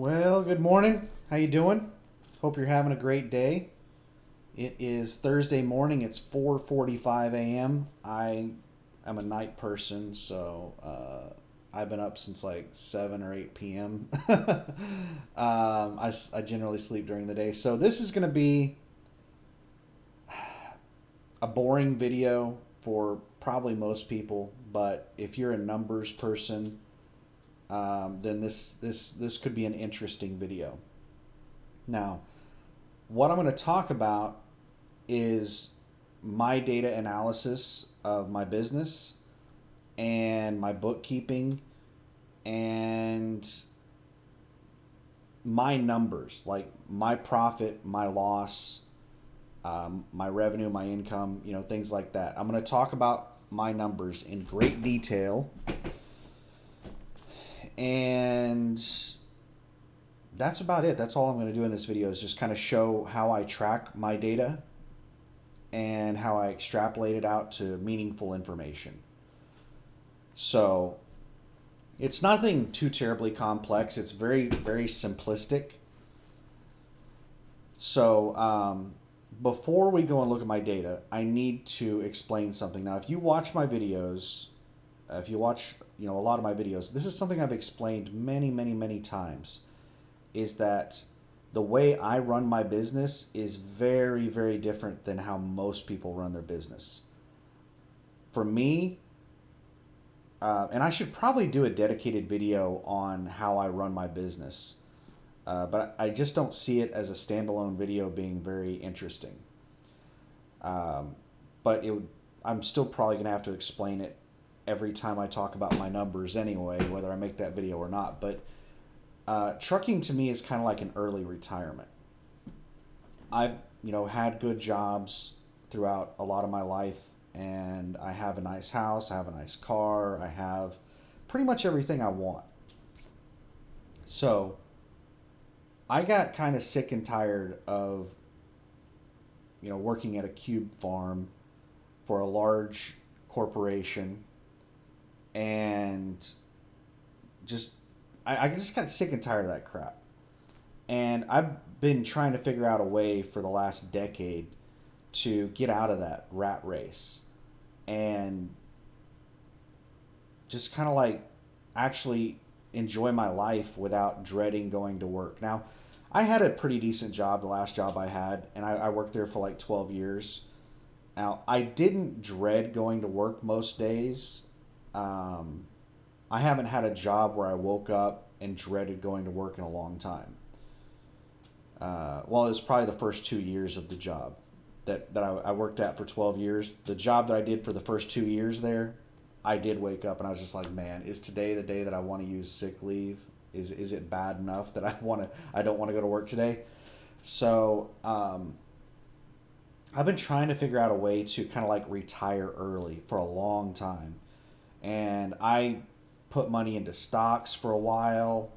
Well, good morning. How you doing? Hope you're having a great day. It is Thursday morning. It's 4:45 a.m. I am a night person, so I've been up since like 7 or 8 p.m. I generally sleep during the day. So this is going to be a boring video for probably most people, but if you're a numbers person, then this could be an interesting video. Now, what I'm going to talk about is my data analysis of my business and my bookkeeping and my numbers, like my profit, my loss, my revenue, my income, things like that. I'm going to talk about my numbers in great detail, and that's about it. That's all I'm going to do in this video is just kind of show how I track my data and how I extrapolate it out to meaningful information. So it's nothing too terribly complex. It's very, very simplistic. So before we go and look at my data, I need to explain something. Now, if you watch my videos, if you watch a lot of my videos, this is something I've explained many, many, many times, is that the way I run my business is very, very different than how most people run their business. For me, and I should probably do a dedicated video on how I run my business, but I just don't see it as a standalone video being very interesting. But I'm still probably going to have to explain it every time I talk about my numbers anyway, whether I make that video or not. But trucking to me is kind of like an early retirement. I've had good jobs throughout a lot of my life, and I have a nice house, I have a nice car, I have pretty much everything I want. So I got kind of sick and tired of working at a cube farm for a large corporation, and I just got sick and tired of that crap. And I've been trying to figure out a way for the last decade to get out of that rat race and just kind of like actually enjoy my life without dreading going to work. Now, I had a pretty decent job, the last job I had, and I worked there for like 12 years. Now, I didn't dread going to work most days. I haven't had a job where I woke up and dreaded going to work in a long time. Well, it was probably the first 2 years of the job that I worked at for 12 years. The job that I did for the first 2 years there, I did wake up and I was just like, man, is today the day that I want to use sick leave? Is it bad enough that I don't want to go to work today? So I've been trying to figure out a way to kind of like retire early for a long time. And I put money into stocks for a while.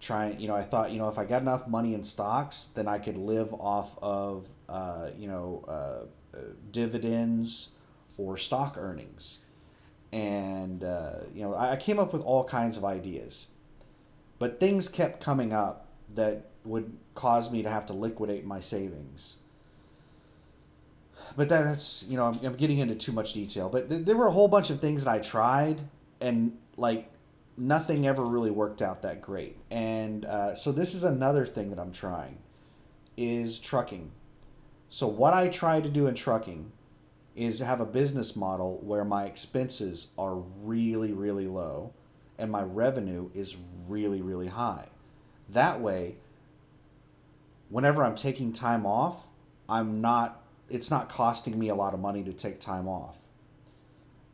I thought, if I got enough money in stocks, then I could live off of, dividends or stock earnings. And, I came up with all kinds of ideas. But things kept coming up that would cause me to have to liquidate my savings. But that's, I'm getting into too much detail. But there were a whole bunch of things that I tried, and like nothing ever really worked out that great. And so this is another thing that I'm trying, is trucking. So what I try to do in trucking is have a business model where my expenses are really, really low and my revenue is really, really high. That way, whenever I'm taking time off, it's not costing me a lot of money to take time off.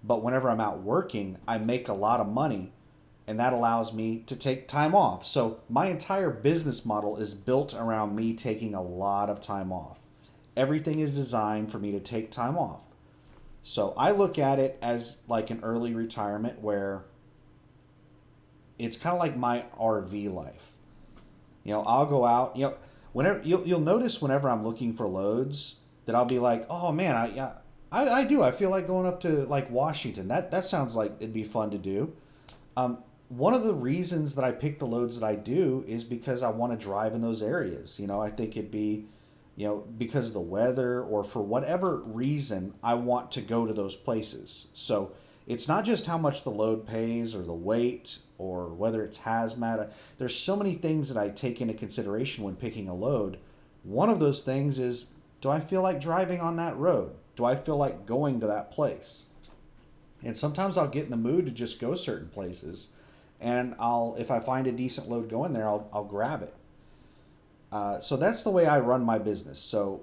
But whenever I'm out working, I make a lot of money, and that allows me to take time off. So my entire business model is built around me taking a lot of time off. Everything is designed for me to take time off. So I look at it as like an early retirement where it's kind of like my RV life. I'll go out, whenever you'll notice whenever I'm looking for loads that I'll be like, oh man, I feel like going up to like Washington. That sounds like it'd be fun to do. one of the reasons that I pick the loads that I do is because I want to drive in those areas. I think it'd be, because of the weather or for whatever reason, I want to go to those places. So it's not just how much the load pays or the weight or whether it's hazmat. There's so many things that I take into consideration when picking a load. One of those things is, do I feel like driving on that road? Do I feel like going to that place? And sometimes I'll get in the mood to just go certain places, and if I find a decent load going there, I'll grab it. So that's the way I run my business. So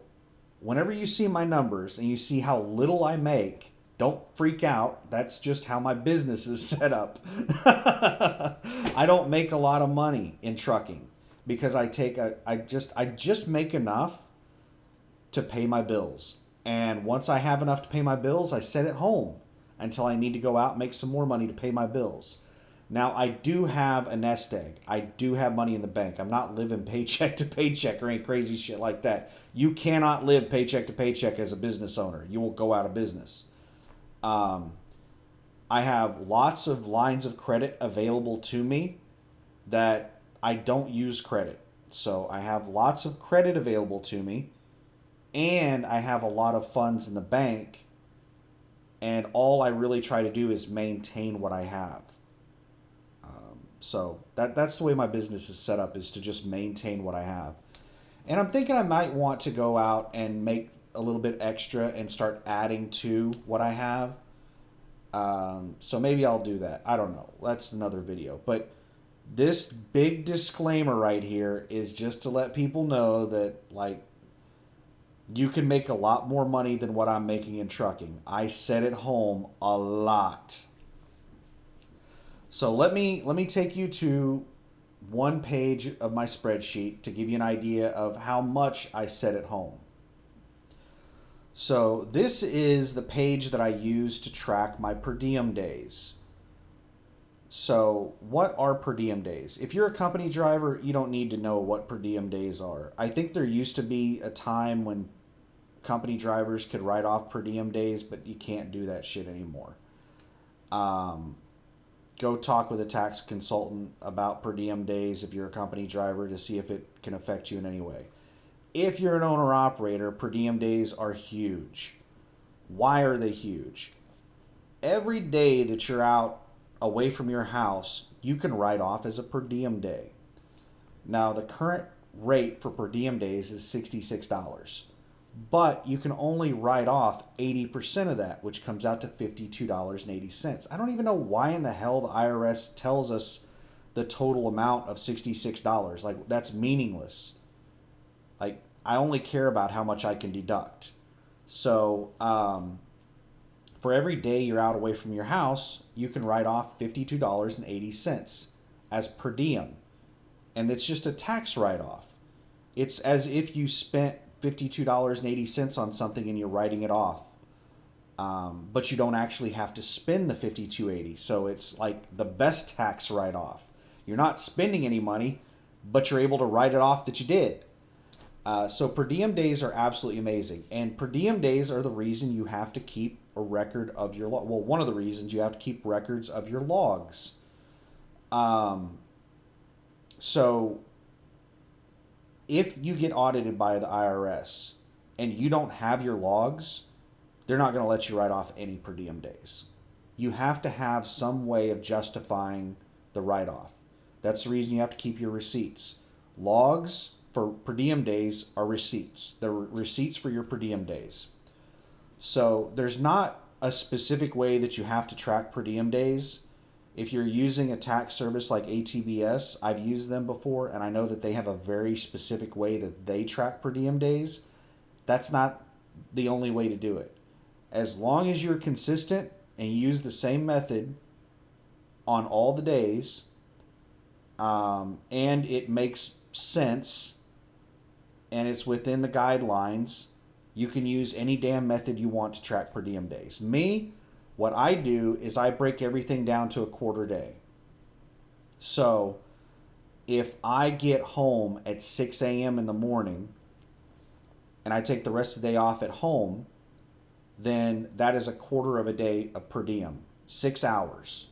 whenever you see my numbers and you see how little I make, don't freak out. That's just how my business is set up. I don't make a lot of money in trucking because I just make enough to pay my bills. And once I have enough to pay my bills, I sit at home until I need to go out and make some more money to pay my bills. Now, I do have a nest egg. I do have money in the bank. I'm not living paycheck to paycheck or any crazy shit like that. You cannot live paycheck to paycheck as a business owner. You will go out of business. I have lots of lines of credit available to me that I don't use credit. So I have lots of credit available to me, and I have a lot of funds in the bank, and all I really try to do is maintain what I have. So that's the way my business is set up, is to just maintain what I have. And I'm thinking I might want to go out and make a little bit extra and start adding to what I have. So maybe I'll do that. I don't know. That's another video. But this big disclaimer right here is just to let people know that, like, you can make a lot more money than what I'm making in trucking. I sit at home a lot. So let me take you to one page of my spreadsheet to give you an idea of how much I sit at home. So this is the page that I use to track my per diem days. So what are per diem days? If you're a company driver, you don't need to know what per diem days are. I think there used to be a time when company drivers could write off per diem days, but you can't do that shit anymore. Go talk with a tax consultant about per diem days if you're a company driver to see if it can affect you in any way. If you're an owner-operator, per diem days are huge. Why are they huge? Every day that you're out away from your house, you can write off as a per diem day. Now, the current rate for per diem days is $66. But you can only write off 80% of that, which comes out to $52.80. I don't even know why in the hell the IRS tells us the total amount of $66. Like, that's meaningless. Like, I only care about how much I can deduct. So, for every day you're out away from your house, you can write off $52.80 as per diem. And it's just a tax write-off. It's as if you spent $52.80 on something and you're writing it off. But you don't actually have to spend the $52.80. So it's like the best tax write-off. You're not spending any money, but you're able to write it off that you did. So per diem days are absolutely amazing. And per diem days are the reason you have to keep a record of your log. Well, one of the reasons you have to keep records of your logs. So if you get audited by the IRS and you don't have your logs, they're not going to let you write off any per diem days. You have to have some way of justifying the write-off. That's the reason you have to keep your receipts. Logs for per diem days are receipts. They're receipts for your per diem days. So there's not a specific way that you have to track per diem days. If you're using a tax service like ATBS, I've used them before, and I know that they have a very specific way that they track per diem days. That's not the only way to do it. As long as you're consistent and you use the same method on all the days, and it makes sense, and it's within the guidelines, you can use any damn method you want to track per diem days. Me, what I do is I break everything down to a quarter day. So if I get home at 6 a.m. in the morning and I take the rest of the day off at home, then that is a quarter of a day of per diem, 6 hours.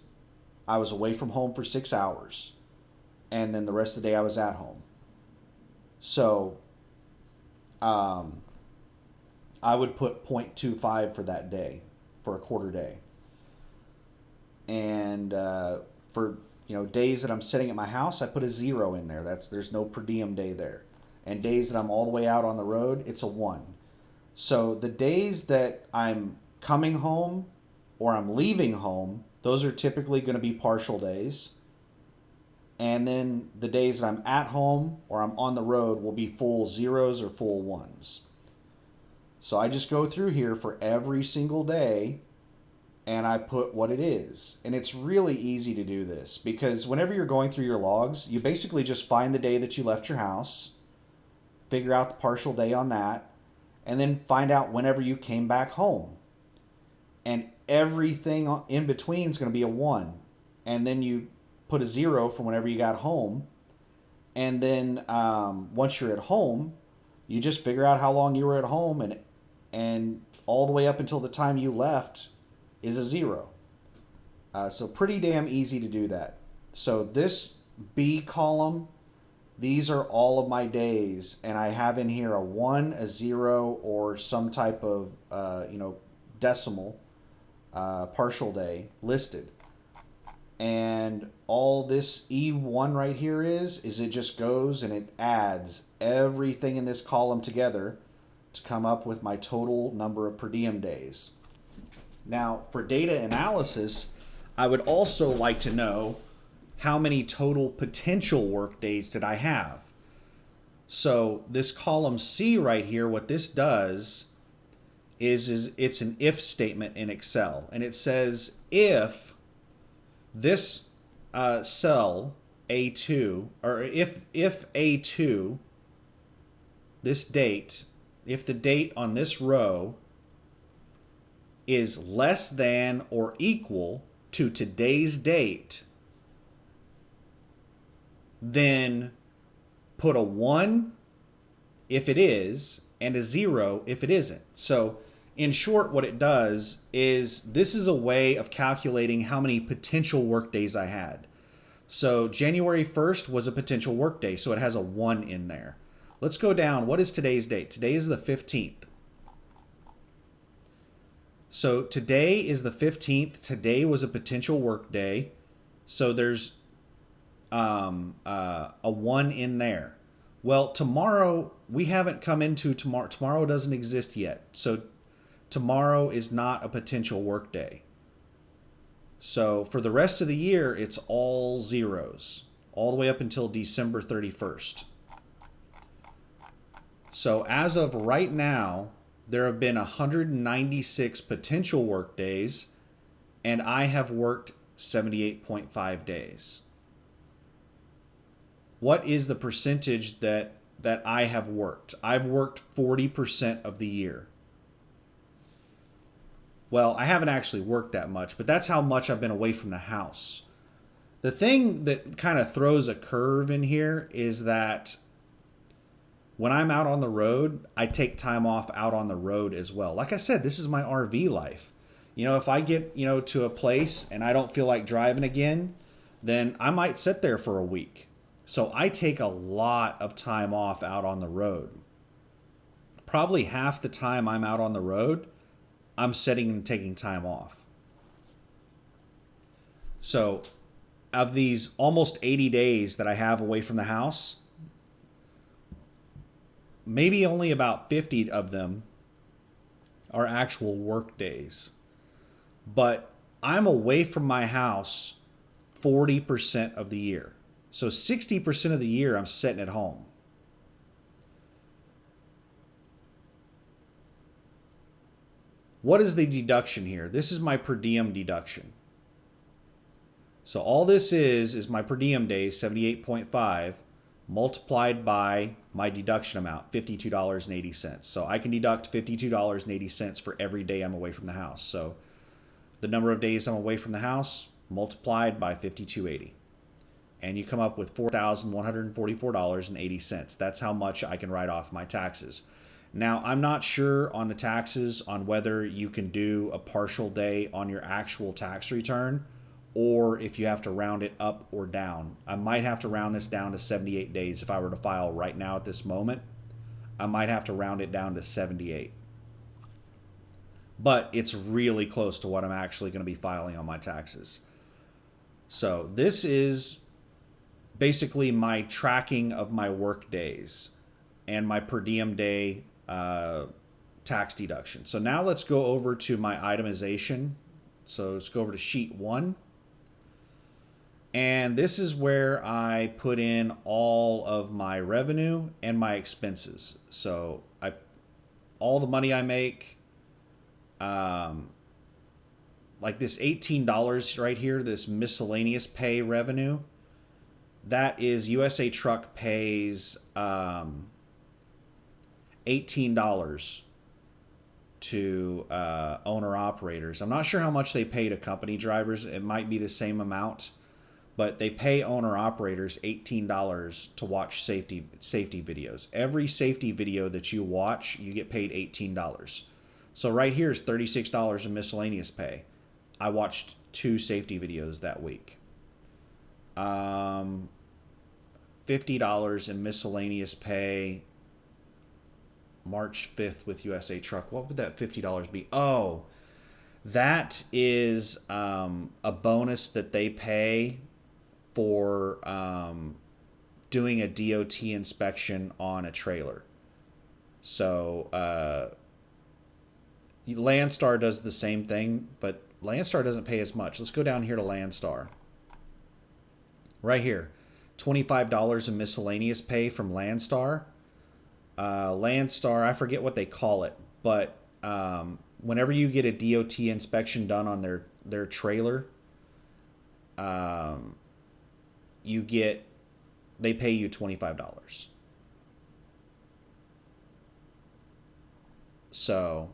I was away from home for 6 hours, and then the rest of the day I was at home. So I would put 0.25 for that day, for a quarter day. And for days that I'm sitting at my house, I put a 0 in there. There's no per diem day there. And days that I'm all the way out on the road, it's a 1. So the days that I'm coming home or I'm leaving home, those are typically going to be partial days. And then the days that I'm at home or I'm on the road will be full 0s or full 1s. So I just go through here for every single day and I put what it is. And it's really easy to do this because whenever you're going through your logs, you basically just find the day that you left your house, figure out the partial day on that, and then find out whenever you came back home. And everything in between is going to be a 1. And then you put a 0 from whenever you got home. And then once you're at home, you just figure out how long you were at home, and all the way up until the time you left is a 0. So pretty damn easy to do that. So this B column, these are all of my days, and I have in here a 1, a 0, or some type of decimal partial day listed. And all this E1 right here is it just goes and it adds everything in this column together to come up with my total number of per diem days. Now, for data analysis, I would also like to know how many total potential work days did I have. So this column C right here, what this does is it's an if statement in Excel. And it says if this cell A2, or if A2, this date, if the date on this row is less than or equal to today's date, then put a 1 if it is and a 0 if it isn't. So in short, what it does is this is a way of calculating how many potential work days I had. So January 1st was a potential work day, so it has a 1 in there. Let's go down. What is today's date? Today is the 15th. So today is the 15th. Today was a potential work day. So there's a 1 in there. Well, tomorrow, we haven't come into tomorrow. Tomorrow doesn't exist yet. So tomorrow is not a potential work day. So for the rest of the year, it's all 0s, all the way up until December 31st. So as of right now, there have been 196 potential work days, and I have worked 78.5 days. What is the percentage that I have worked? I've worked 40% of the year. Well, I haven't actually worked that much, but that's how much I've been away from the house. The thing that kind of throws a curve in here is that when I'm out on the road, I take time off out on the road as well. Like I said, this is my RV life. If I get, to a place and I don't feel like driving again, then I might sit there for a week. So I take a lot of time off out on the road. Probably half the time I'm out on the road, I'm sitting and taking time off. So of these almost 80 days that I have away from the house, maybe only about 50 of them are actual work days. But I'm away from my house 40% of the year. So 60% of the year I'm sitting at home. What is the deduction here? This is my per diem deduction. So all this is my per diem days, 78.5, multiplied by my deduction amount, $52.80. So I can deduct $52.80 for every day I'm away from the house. So the number of days I'm away from the house multiplied by $52.80. And you come up with $4,144.80. That's how much I can write off my taxes. Now, I'm not sure on the taxes on whether you can do a partial day on your actual tax return or if you have to round it up or down. I might have to round this down to 78 days if I were to file right now at this moment. I might have to round it down to 78. But it's really close to what I'm actually going to be filing on my taxes. So this is basically my tracking of my work days and my per diem day tax deduction. So now let's go over to my itemization. So let's go over to sheet 1. And this is where I put in all of my revenue and my expenses. So all the money I make, like this $18 right here, this miscellaneous pay revenue, that is USA Truck pays $18 to owner operators. I'm not sure how much they pay to company drivers. It might be the same amount, but they pay owner operators $18 to watch safety videos. Every safety video that you watch, you get paid $18. So right here is $36 in miscellaneous pay. I watched 2 safety videos that week. $50 in miscellaneous pay. March 5th with USA Truck. What would that $50 be? Oh, that is a bonus that they pay for doing a DOT inspection on a trailer. So Landstar does the same thing, but Landstar doesn't pay as much. Let's go down here to Landstar. Right here, $25 in miscellaneous pay from Landstar. Landstar, I forget what they call it, but whenever you get a DOT inspection done on their trailer, they pay you $25. So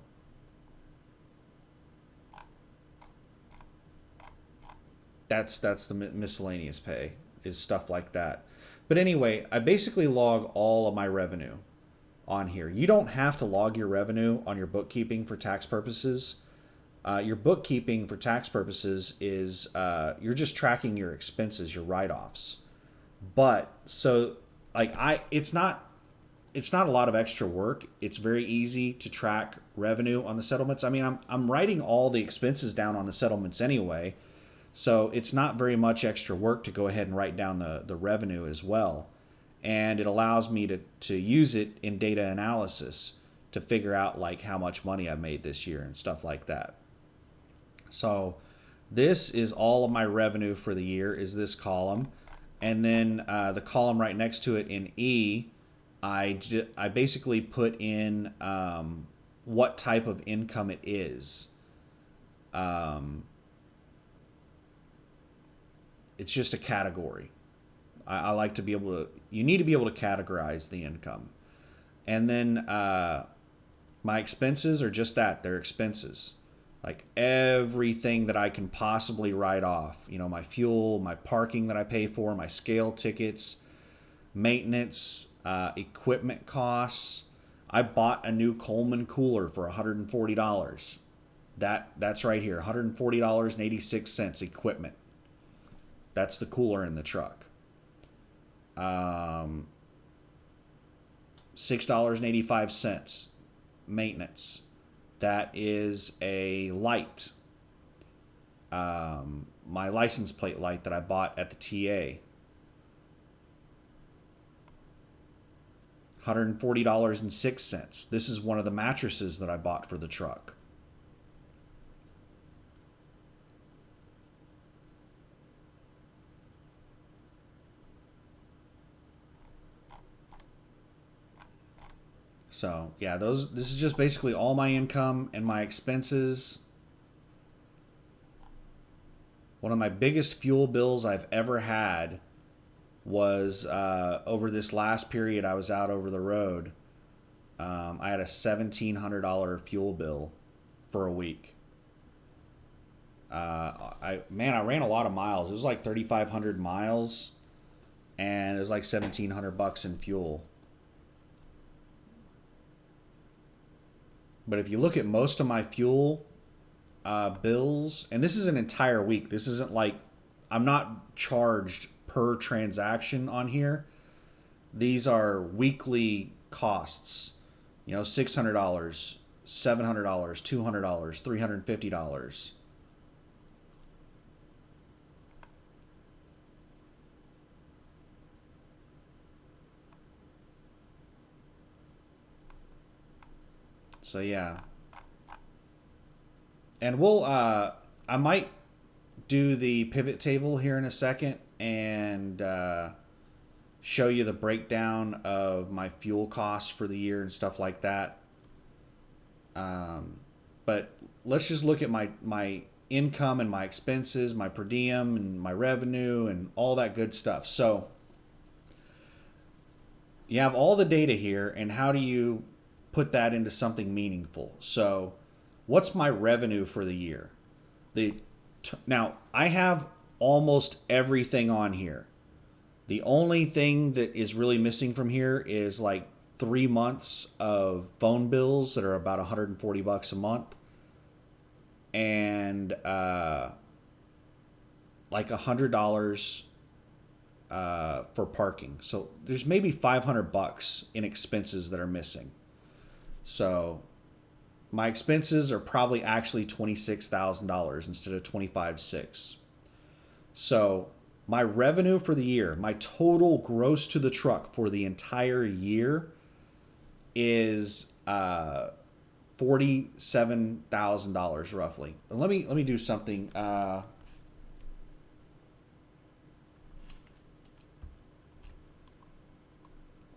that's the miscellaneous pay, is stuff like that. But anyway, I basically log all of my revenue on here. You don't have to log your revenue on your bookkeeping for tax purposes. Your bookkeeping for tax purposes is you're just tracking your expenses, your write-offs. But so like it's not a lot of extra work. It's very easy to track revenue on the settlements. I mean, I'm writing all the expenses down on the settlements anyway, so it's not very much extra work to go ahead and write down the revenue as well. And it allows me to use it in data analysis to figure out like how much money I made this year and stuff like that. So this is all of my revenue for the year, is this column. And then the column right next to it in E, I basically put in what type of income it is. It's just a category. I like to be able to, you need to be able to categorize the income. And then my expenses are just that, they're expenses. Like everything that I can possibly write off, you know, my fuel, my parking that I pay for, my scale tickets, maintenance, equipment costs. I bought a new Coleman cooler for $140. That's right here, $140.86 equipment. That's the cooler in the truck. $6.85 maintenance. That is a light, my license plate light that I bought at the TA. $140.06. This is one of the mattresses that I bought for the truck. So yeah, this is just basically all my income and my expenses. One of my biggest fuel bills I've ever had was over this last period I was out over the road. I had a $1,700 fuel bill for a week. I ran a lot of miles. It was like 3,500 miles, and it was like $1,700 in fuel. But if you look at most of my fuel bills, and this is an entire week. This isn't like I'm not charged per transaction on here. These are weekly costs. You know, $600, $700, $200, $350. So yeah. And we'll I might do the pivot table here in a second and show you the breakdown of my fuel costs for the year and stuff like that. But let's just look at my income and my expenses, my per diem and my revenue and all that good stuff. So you have all the data here, and how do you put that into something meaningful? So what's my revenue for the year? Now I have almost everything on here. The only thing that is really missing from here is like 3 months of phone bills that are about $140 a month, and like $100 for parking. So there's maybe $500 in expenses that are missing. So my expenses are probably actually $26,000 instead of $25,600. So my revenue for the year, my total gross to the truck for the entire year is $47,000 roughly. And let me do something. Let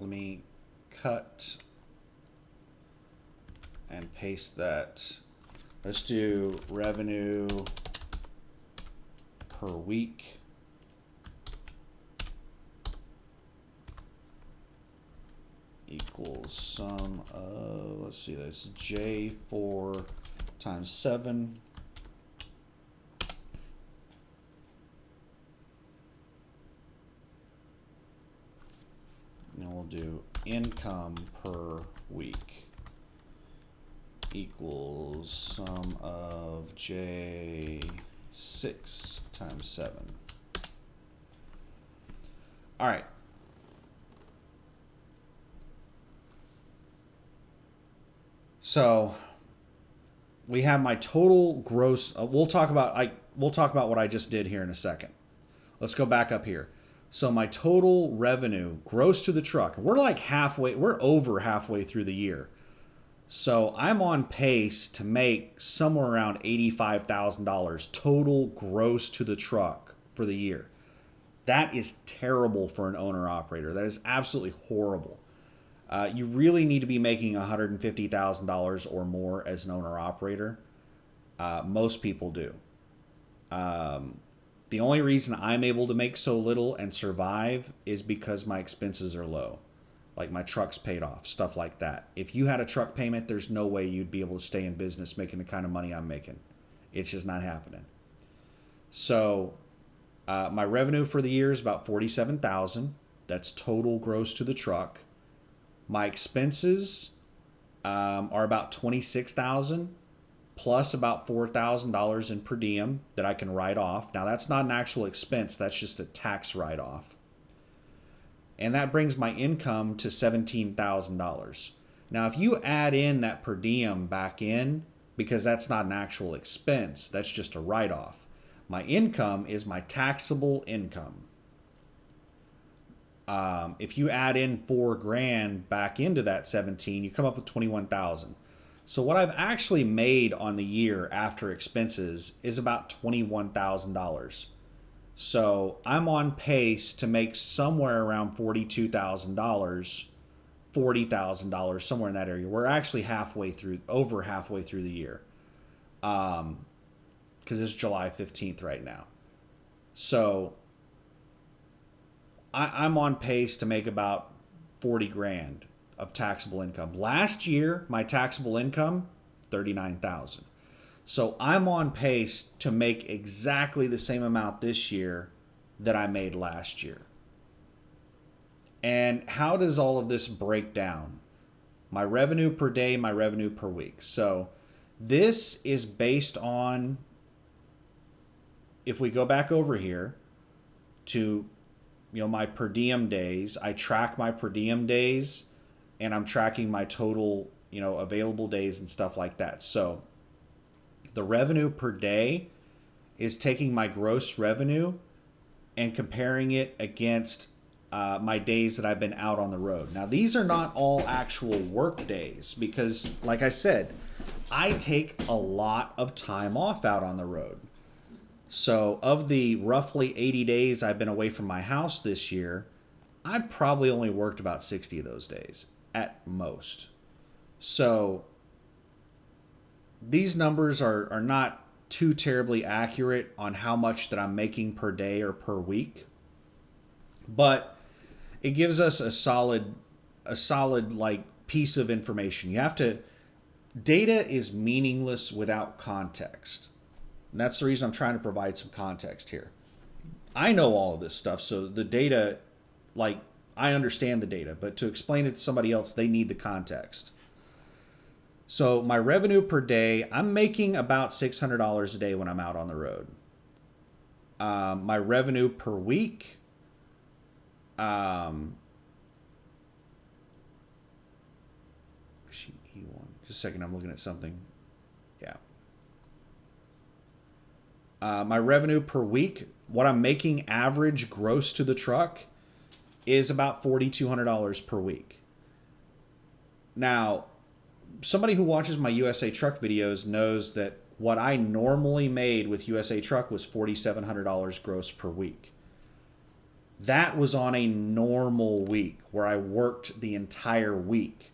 me cut and paste that. Let's do revenue per week. Equals sum of, let's see, that's J4 times 7. And we'll do income per week equals sum of J6 times 7. All right. So we have my total gross. We'll talk about what I just did here in a second. Let's go back up here. So my total revenue gross to the truck. We're like halfway. We're over halfway through the year. So I'm on pace to make somewhere around $85,000 total gross to the truck for the year. That is terrible for an owner operator. That is absolutely horrible. You really need to be making $150,000 or more as an owner operator. Most people do. The only reason I'm able to make so little and survive is because my expenses are low. Like my truck's paid off, stuff like that. If you had a truck payment, there's no way you'd be able to stay in business making the kind of money I'm making. It's just not happening. So my revenue for the year is about $47,000. That's total gross to the truck. My expenses are about $26,000 plus about $4,000 in per diem that I can write off. Now that's not an actual expense, that's just a tax write-off. And that brings my income to $17,000. Now if you add in that per diem back in, because that's not an actual expense, that's just a write-off. My income is my taxable income. If you add in $4,000 back into that 17, you come up with 21,000. So what I've actually made on the year after expenses is about $21,000. So I'm on pace to make somewhere around $42,000, $40,000, somewhere in that area. We're actually over halfway through the year, because it's July 15th right now. So I'm on pace to make about $40,000 of taxable income. Last year, my taxable income, $39,000. So I'm on pace to make exactly the same amount this year that I made last year. And how does all of this break down? My revenue per day, my revenue per week. So this is based on, if we go back over here, to, my per diem days. I track my per diem days, and I'm tracking my total, available days and stuff like that. So the revenue per day is taking my gross revenue and comparing it against my days that I've been out on the road. Now, these are not all actual work days because, like I said, I take a lot of time off out on the road. So of the roughly 80 days I've been away from my house this year, I probably only worked about 60 of those days at most. So these numbers are not too terribly accurate on how much that I'm making per day or per week, but it gives us a solid like piece of information. Data is meaningless without context. And that's the reason I'm trying to provide some context here. I know all of this stuff, so the data, like, I understand the data, but to explain it to somebody else, they need the context. So my revenue per day, I'm making about $600 a day when I'm out on the road. My revenue per week, just a second, I'm looking at something. Yeah. My revenue per week, what I'm making average gross to the truck is about $4,200 per week. Now, somebody who watches my USA Truck videos knows that what I normally made with USA Truck was $4,700 gross per week. That was on a normal week where I worked the entire week.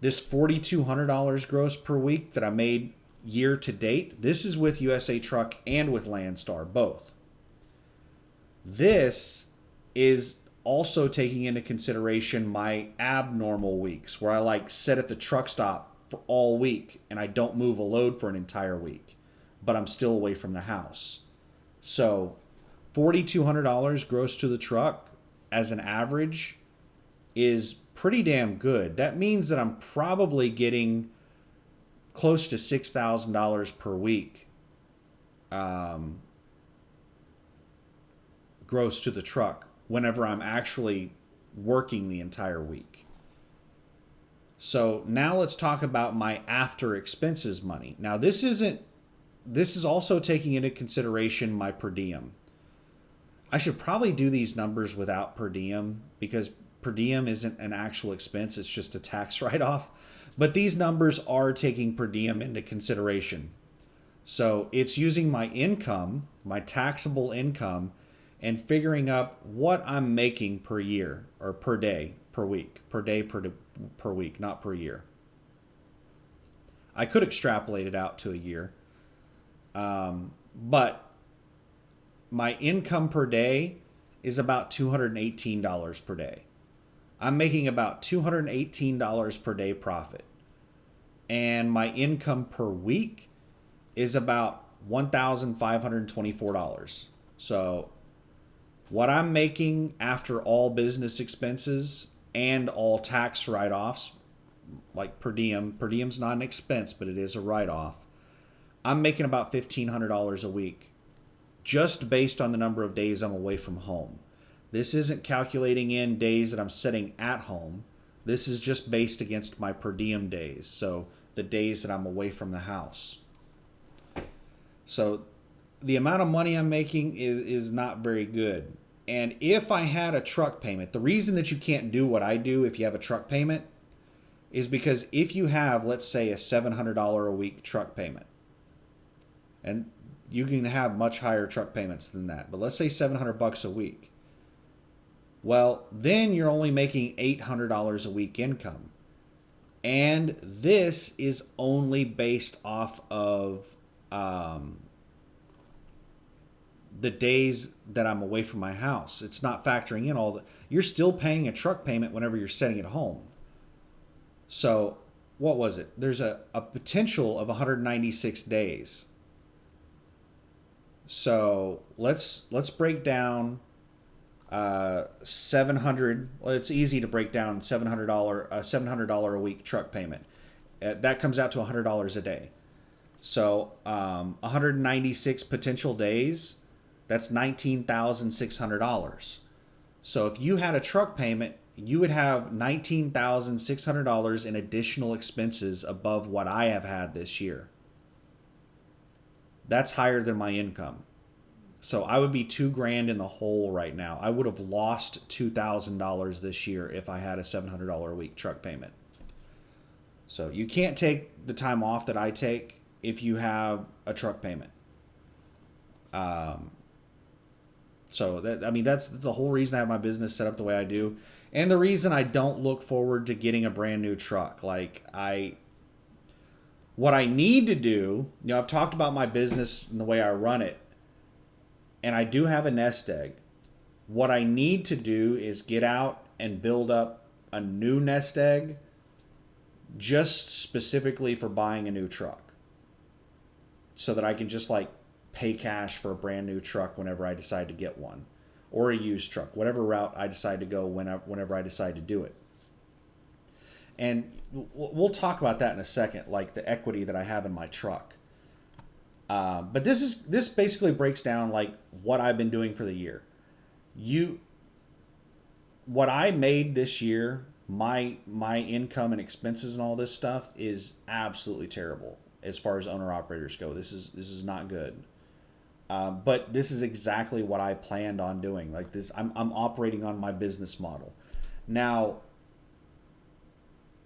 This $4,200 gross per week that I made year to date, this is with USA Truck and with Landstar, both. This is also taking into consideration my abnormal weeks where I sit at the truck stop for all week and I don't move a load for an entire week, but I'm still away from the house. So $4,200 gross to the truck as an average is pretty damn good. That means that I'm probably getting close to $6,000 per week gross to the truck whenever I'm actually working the entire week. So now let's talk about my after expenses money. Now this is also taking into consideration my per diem. I should probably do these numbers without per diem because per diem isn't an actual expense, it's just a tax write-off. But these numbers are taking per diem into consideration. So it's using my income, my taxable income, and figuring up what I'm making per year or per day, per week, per day, per week, not per year. I could extrapolate it out to a year. But my income per day is about $218 per day. I'm making about $218 per day profit. And my income per week is about $1,524. So what I'm making after all business expenses and all tax write-offs, like per diem's not an expense, but it is a write-off, I'm making about $1,500 a week just based on the number of days I'm away from home. This isn't calculating in days that I'm sitting at home. This is just based against my per diem days, so the days that I'm away from the house. So the amount of money I'm making is not very good. And if I had a truck payment, the reason that you can't do what I do if you have a truck payment is because if you have, let's say, a $700 a week truck payment, and you can have much higher truck payments than that, but let's say $700 a week. Well, then you're only making $800 a week income. And this is only based off of the days that I'm away from my house. It's not factoring in all the... You're still paying a truck payment whenever you're sitting at home. So, what was it? There's a potential of 196 days. So, let's break down 700. Well, it's easy to break down $700 a week truck payment. That comes out to $100 a day. So 196 potential days That's $19,600. So if you had a truck payment, you would have $19,600 in additional expenses above what I have had this year. That's higher than my income. So I would be $2,000 in the hole right now. I would have lost $2,000 this year if I had a $700 a week truck payment. So you can't take the time off that I take if you have a truck payment. So that's the whole reason I have my business set up the way I do, and the reason I don't look forward to getting a brand new truck. What I need to do, I've talked about my business and the way I run it, and I do have a nest egg. What I need to do is get out and build up a new nest egg just specifically for buying a new truck, so that I can just pay cash for a brand new truck whenever I decide to get one, or a used truck, whatever route I decide to go whenever I decide to do it. And we'll talk about that in a second, like the equity that I have in my truck. But this basically breaks down what I've been doing for the year. What I made this year, my income and expenses and all this stuff is absolutely terrible as far as owner operators go. This is not good. But this is exactly what I planned on doing. I'm operating on my business model. Now,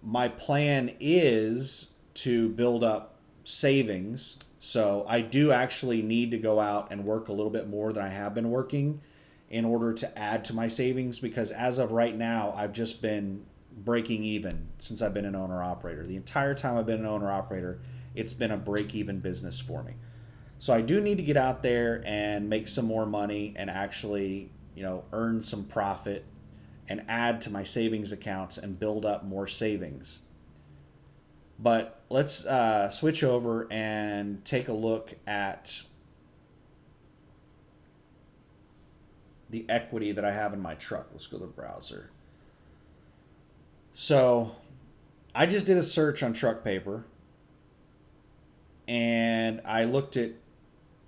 my plan is to build up savings. So I do actually need to go out and work a little bit more than I have been working in order to add to my savings, because as of right now, I've just been breaking even since I've been an owner operator. The entire time I've been an owner operator, it's been a break even business for me. So I do need to get out there and make some more money and actually, earn some profit and add to my savings accounts and build up more savings. But let's switch over and take a look at the equity that I have in my truck. Let's go to the browser. So I just did a search on Truck Paper, and I looked at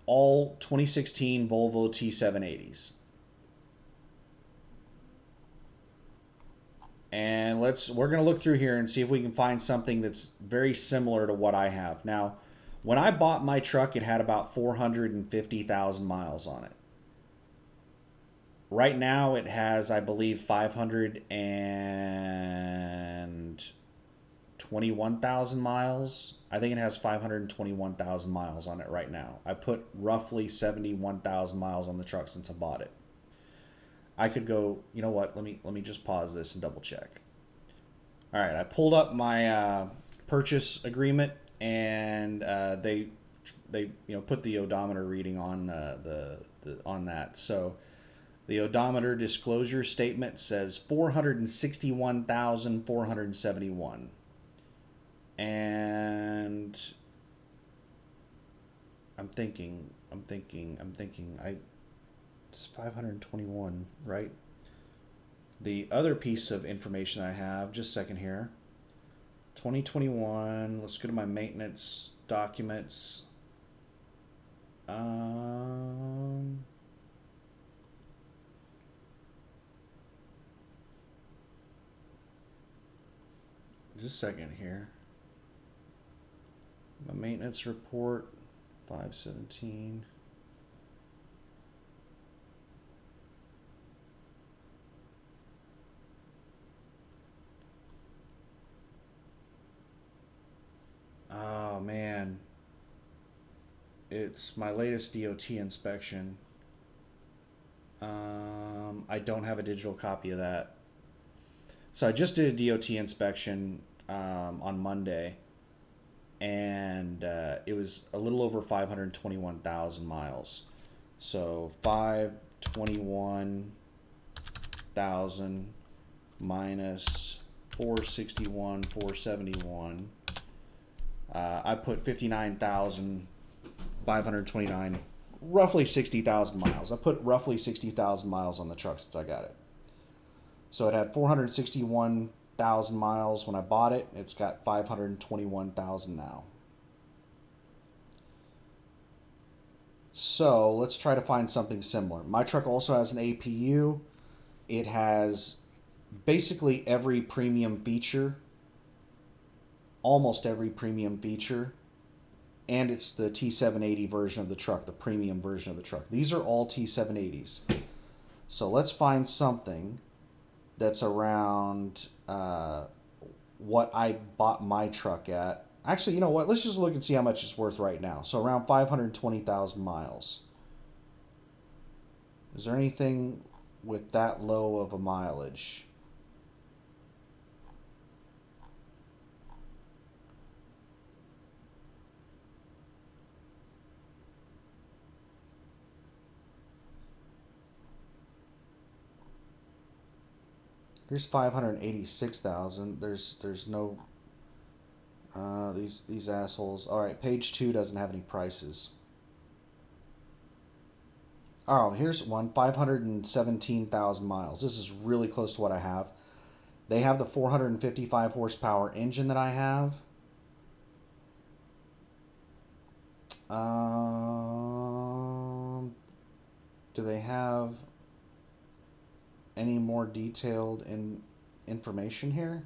all 2016 Volvo T780s. And we're going to look through here and see if we can find something that's very similar to what I have. Now, when I bought my truck, it had about 450,000 miles on it. Right now, it has, I believe, 521,000 miles. I think it has 521,000 miles on it right now. I put roughly 71,000 miles on the truck since I bought it. I could go, you know what? Let me just pause this and double check. All right, I pulled up my purchase agreement, and they put the odometer reading on on that. So the odometer disclosure statement says 461,471. And I'm thinking, it's 521, right? The other piece of information I have, just a second here. 2021, let's go to my maintenance documents. Just a second here. My maintenance report, 517. Oh man, it's my latest DOT inspection. I don't have a digital copy of that. So I just did a DOT inspection on Monday, and it was a little over 521,000 miles. So 521,000 minus 471,471. I put 59,529, roughly 60,000 miles. I put roughly 60,000 miles on the truck since I got it. So it had 461,000 miles when I bought it. It's got 521,000 now. So let's try to find something similar. My truck also has an APU. It has basically every premium feature, almost every premium feature, and it's the T780 version of the truck, the premium version of the truck. These are all T780s. So let's find something that's around what I bought my truck at. Actually, you know what? Let's just look and see how much it's worth right now. So around 520,000 miles. Is there anything with that low of a mileage? Here's 586,000. There's no these assholes. All right, page 2 doesn't have any prices. Oh, here's one, 517,000 miles. This is really close to what I have. They have the 455 horsepower engine that I have. Do they have any more detailed information here?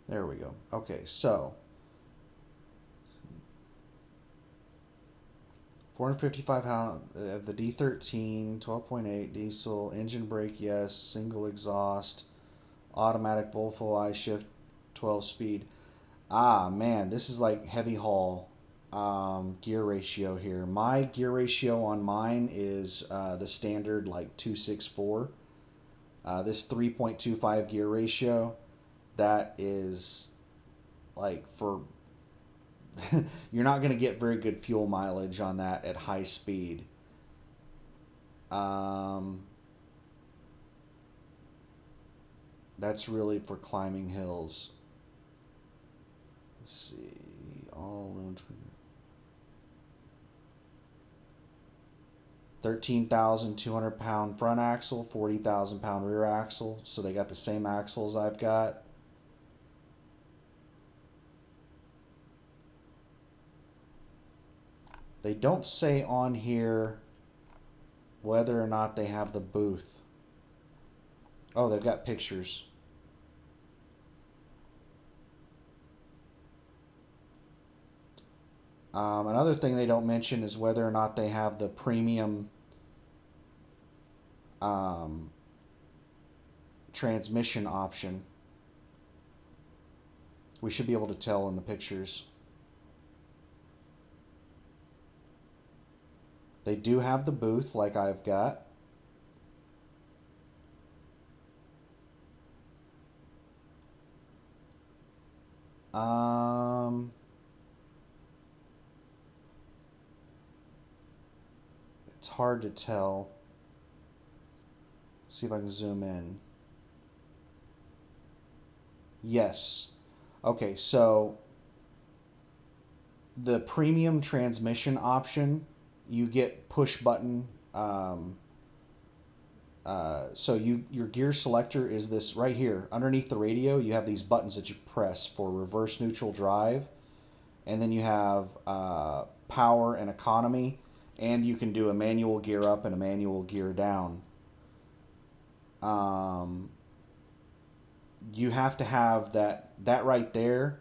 There we go. Okay, so 455 the D13, 12.8 diesel, engine brake, yes, single exhaust, automatic Volvo I shift, 12 speed. Ah, man, this is like heavy haul gear ratio here. My gear ratio on mine is the standard like 264. This 3.25 gear ratio, that is like for you're not going to get very good fuel mileage on that at high speed. Um, that's really for climbing hills. Let's see, all 13,200 pound front axle, 40,000 pound rear axle. So they got the same axles I've got. They don't say on here whether or not they have the booth. Oh, they've got pictures. Another thing they don't mention is whether or not they have the premium transmission option. We should be able to tell in the pictures. They do have the booth like I've got. It's hard to tell. See if I can zoom in. Yes. Okay, so the premium transmission option, you get push button. So your gear selector is this right here underneath the radio. You have these buttons that you press for reverse, neutral, drive, and then you have power and economy, and you can do a manual gear up and a manual gear down. You have to have that right there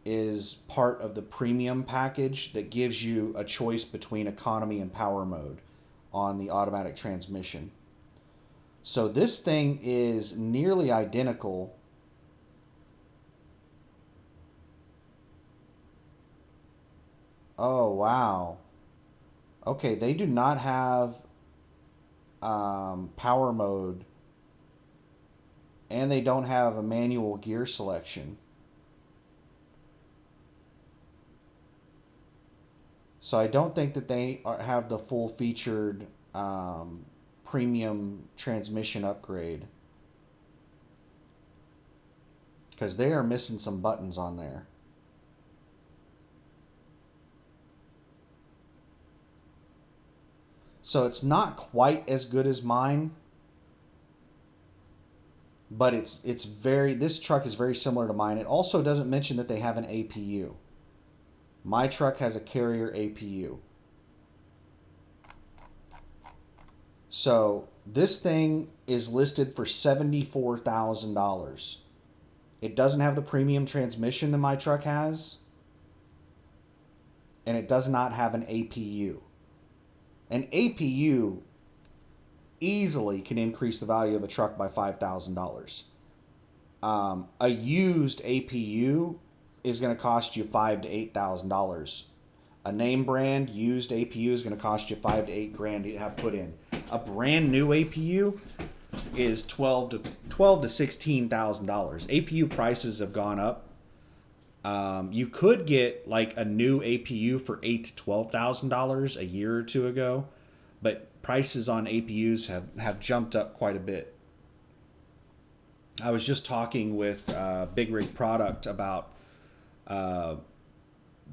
is part of the premium package that gives you a choice between economy and power mode on the automatic transmission. So this thing is nearly identical. Oh, wow. Okay, they do not have power mode, and they don't have a manual gear selection. So I don't think that they have the full featured premium transmission upgrade, because they are missing some buttons on there. So it's not quite as good as mine. but this truck is very similar to mine. It also doesn't mention that they have an APU. My truck has a carrier APU. So this thing is listed for $74,000. It doesn't have the premium transmission that my truck has, and it does not have an APU. An APU easily can increase the value of a truck by $5,000. A used APU is going to cost you $5,000 to $8,000. A name brand used APU is going to cost you $5,000 to $8,000 to have put in. A brand new APU is $12,000 to $16,000. APU prices have gone up. You could get like a new APU for $8,000 to $12,000 a year or two ago, but prices on APUs have jumped up quite a bit. I was just talking with Big Rig Product about the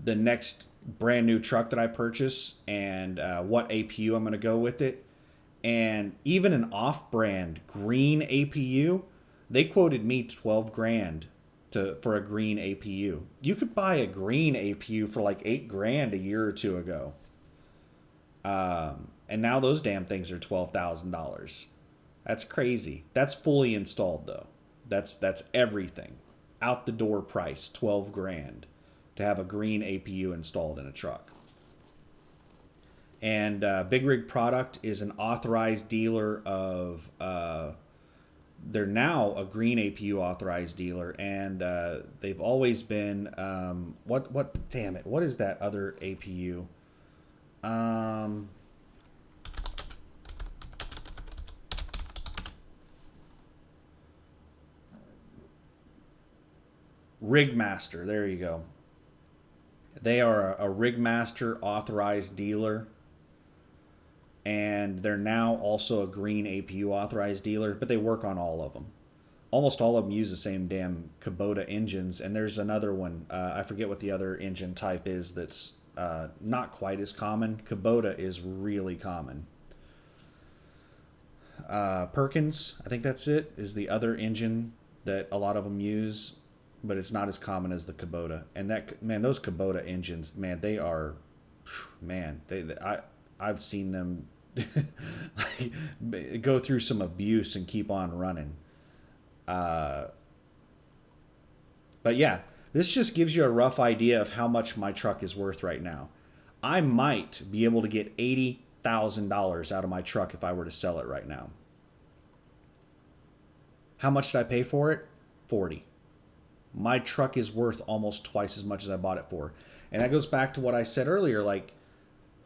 next brand new truck that I purchase and what APU I'm going to go with it. And even an off-brand green APU, they quoted me $12,000 for a green APU. You could buy a green APU for like $8,000 a year or two ago. And now those damn things are $12,000. That's crazy. That's fully installed though. That's everything. Out the door price, $12,000 to have a green APU installed in a truck. And Big Rig Product is an authorized dealer of. They're now a green APU authorized dealer, and they've always been. What? Damn it! What is that other APU? Rigmaster. There you go. They are a Rigmaster authorized dealer, and they're now also a green APU authorized dealer, but they work on all of them. Almost all of them use the same damn Kubota engines, and there's another one. I forget what the other engine type is that's not quite as common. Kubota is really common. Perkins, I think that's it, is the other engine that a lot of them use, but it's not as common as the Kubota. And those Kubota engines, man, they are, man, I've seen them go through some abuse and keep on running. But yeah, this just gives you a rough idea of how much my truck is worth right now. I might be able to get $80,000 out of my truck if I were to sell it right now. How much did I pay for it? $40,000. My truck is worth almost twice as much as I bought it for. And that goes back to what I said earlier. Like,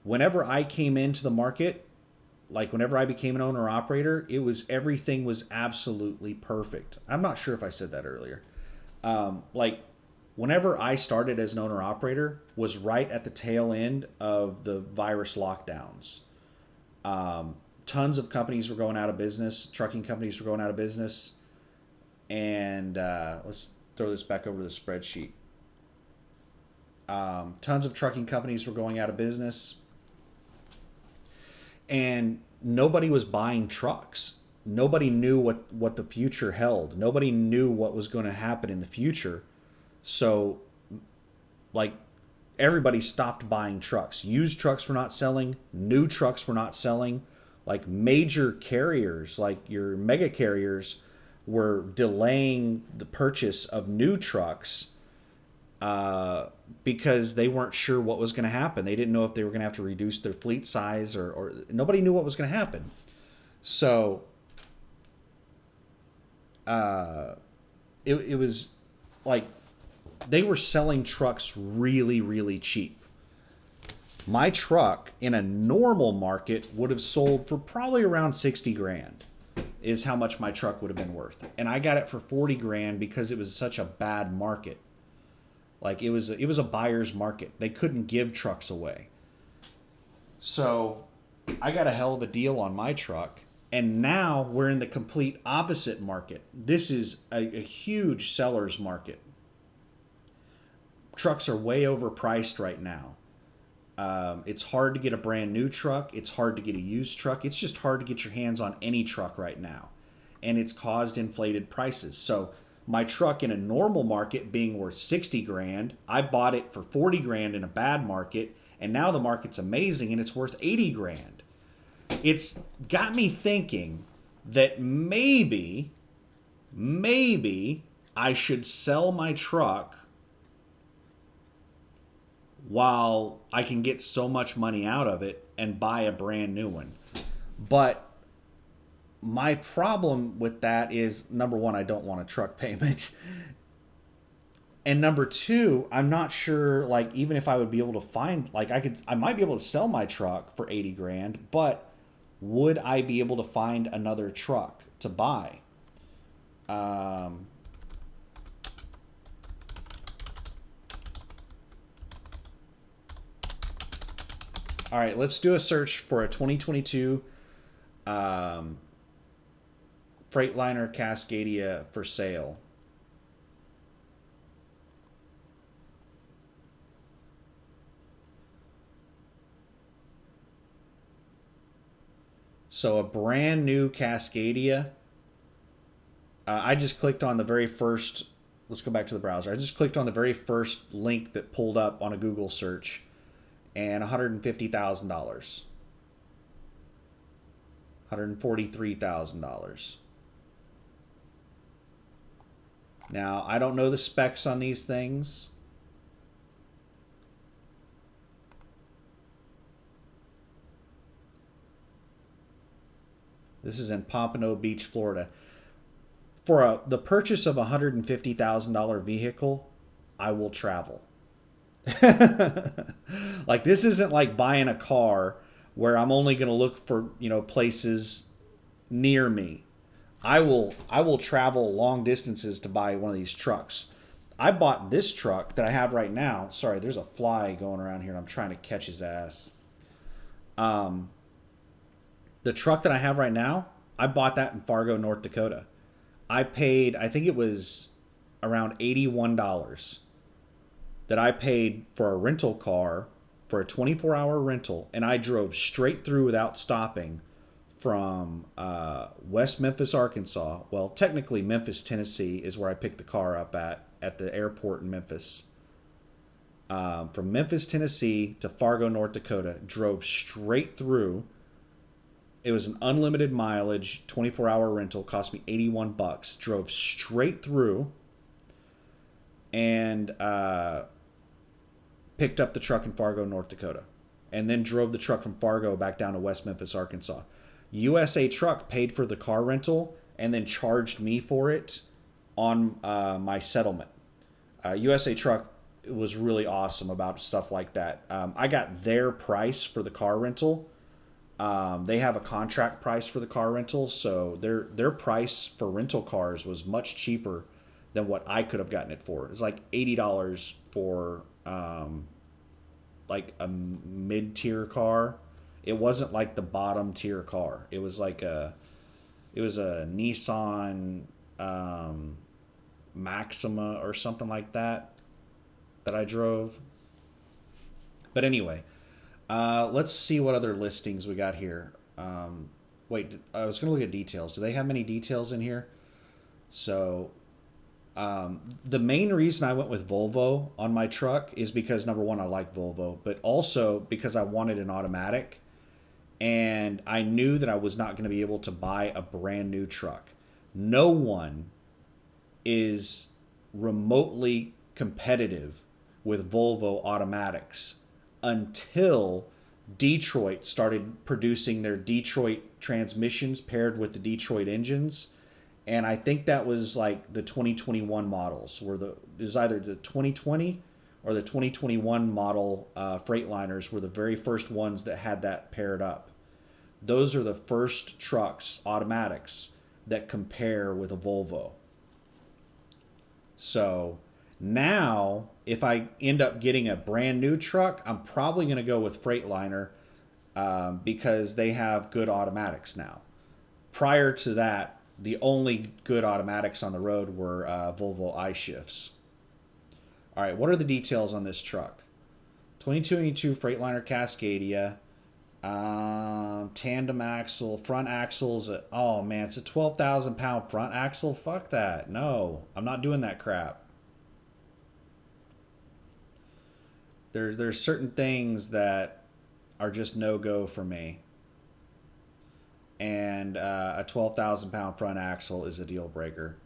whenever I came into the market, like whenever I became an owner operator, everything was absolutely perfect. I'm not sure if I said that earlier. Like, whenever I started as an owner operator was right at the tail end of the virus lockdowns. Tons of companies were going out of business. Trucking companies were going out of business. And let's throw this back over to the spreadsheet. Tons of trucking companies were going out of business. And nobody was buying trucks. Nobody knew what the future held. Nobody knew what was going to happen in the future. So, like, everybody stopped buying trucks. Used trucks were not selling. New trucks were not selling. Like, major carriers, like your mega carriers, were delaying the purchase of new trucks because they weren't sure what was going to happen. They didn't know if they were going to have to reduce their fleet size or nobody knew what was going to happen. So it was like they were selling trucks really, really cheap. My truck in a normal market would have sold for probably around $60,000 is how much my truck would have been worth. And I got it for $40,000 because it was such a bad market. Like, it was a buyer's market. They couldn't give trucks away. So I got a hell of a deal on my truck. And now we're in the complete opposite market. This is a huge seller's market. Trucks are way overpriced right now. It's hard to get a brand new truck. It's hard to get a used truck. It's just hard to get your hands on any truck right now. and it's caused inflated prices. So my truck in a normal market being worth 60 grand, I bought it for 40 grand in a bad market, and now the market's amazing and it's worth 80 grand. It's got me thinking that maybe I should sell my truck while I can get so much money out of it and buy a brand new one. But my problem with that is, number one, I don't want a truck payment. And number two, I'm not sure, like, even if I would be able to find, like, I might be able to sell my truck for 80 grand, but would I be able to find another truck to buy? All right, let's do a search for a 2022 Freightliner Cascadia for sale. So a brand new Cascadia. I just clicked on the very first. Let's go back to the browser. I just clicked on the very first link that pulled up on a Google search, and $150,000, $143,000. Now I don't know the specs on these things. This is in Pompano Beach, Florida. For the purchase of a $150,000 vehicle, I will travel. Like, this isn't like buying a car where I'm only going to look for, places near me. I will travel long distances to buy one of these trucks. I bought this truck that I have right now. Sorry, there's a fly going around here and I'm trying to catch his ass. The truck that I have right now, I bought that in Fargo, North Dakota. I paid, I think it was around $81 that I paid for a rental car for a 24-hour rental, and I drove straight through without stopping from West Memphis, Arkansas. Well, technically Memphis, Tennessee is where I picked the car up at the airport in Memphis. From Memphis, Tennessee to Fargo, North Dakota, drove straight through. It was an unlimited mileage, 24-hour rental, cost me $81. Drove straight through and picked up the truck in Fargo, North Dakota. And then drove the truck from Fargo back down to West Memphis, Arkansas. USA Truck paid for the car rental and then charged me for it on my settlement. USA Truck was really awesome about stuff like that. I got their price for the car rental. They have a contract price for the car rental, so their price for rental cars was much cheaper than what I could have gotten it for. It was like $80 for like a mid-tier car. It wasn't like the bottom tier car. It was like a Nissan Maxima or something like that I drove. But anyway. Let's see what other listings we got here. Wait, I was going to look at details. Do they have many details in here? So, the main reason I went with Volvo on my truck is because, number one, I like Volvo, but also because I wanted an automatic, and I knew that I was not going to be able to buy a brand new truck. No one is remotely competitive with Volvo automatics until Detroit started producing their Detroit transmissions paired with the Detroit engines. And I think that was like the 2021 models, it was either the 2020 or the 2021 model Freightliners were the very first ones that had that paired up. Those are the first trucks, automatics, that compare with a Volvo. So now, if I end up getting a brand new truck, I'm probably going to go with Freightliner because they have good automatics now. Prior to that, the only good automatics on the road were Volvo I-Shifts. All right, what are the details on this truck? 2022 Freightliner Cascadia. Tandem axle, front axles. Oh man, it's a 12,000 pound front axle. Fuck that. No, I'm not doing that crap. There's certain things that are just no go for me, and a 12,000 pound front axle is a deal breaker.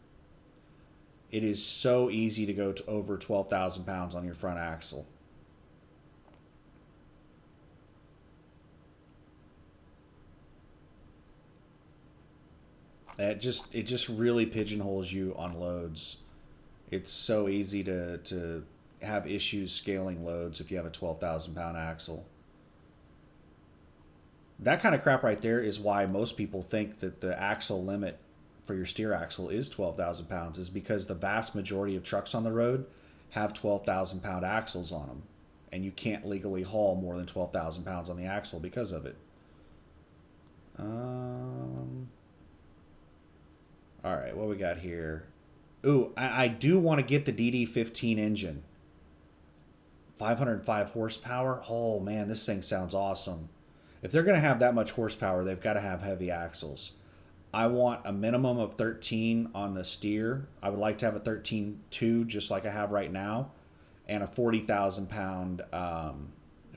It is so easy to go to over 12,000 pounds on your front axle. It just really pigeonholes you on loads. It's so easy to have issues scaling loads if you have a 12,000 pound axle. That kind of crap right there is why most people think that the axle limit for your steer axle is 12,000 pounds, is because the vast majority of trucks on the road have 12,000 pound axles on them. And you can't legally haul more than 12,000 pounds on the axle because of it. All right, what we got here? Ooh, I do want to get the DD15 engine. 505 horsepower. Oh man, this thing sounds awesome. If they're going to have that much horsepower, they've got to have heavy axles. I want a minimum of 13 on the steer. I would like to have a 13.2 just like I have right now, and a 40,000 pound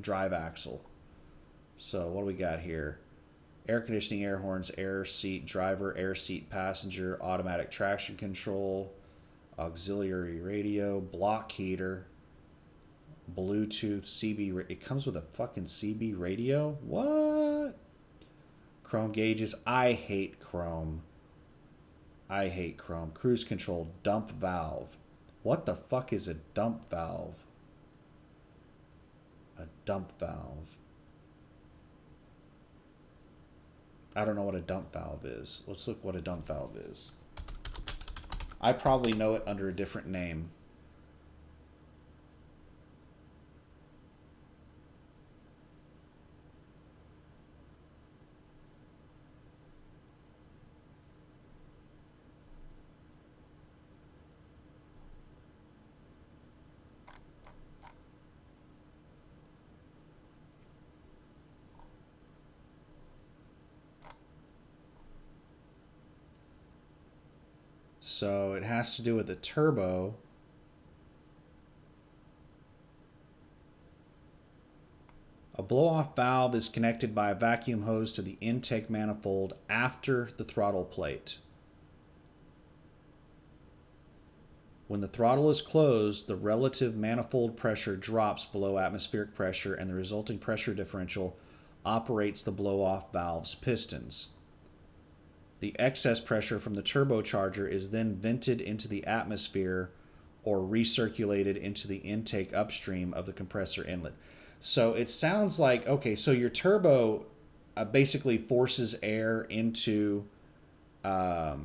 drive axle. So what do we got here? Air conditioning, air horns, air seat driver, air seat passenger, automatic traction control, auxiliary radio, block heater, Bluetooth, CB. It comes with a fucking CB radio? What? Chrome gauges. I hate chrome. I hate chrome. Cruise control, dump valve. What the fuck is a dump valve? A dump valve. I don't know what a dump valve is. Let's look what a dump valve is. I probably know it under a different name. So it has to do with the turbo. A blow-off valve is connected by a vacuum hose to the intake manifold after the throttle plate. When the throttle is closed, the relative manifold pressure drops below atmospheric pressure, and the resulting pressure differential operates the blow-off valve's pistons. The excess pressure from the turbocharger is then vented into the atmosphere or recirculated into the intake upstream of the compressor inlet. So it sounds like, okay, so your turbo basically forces air into the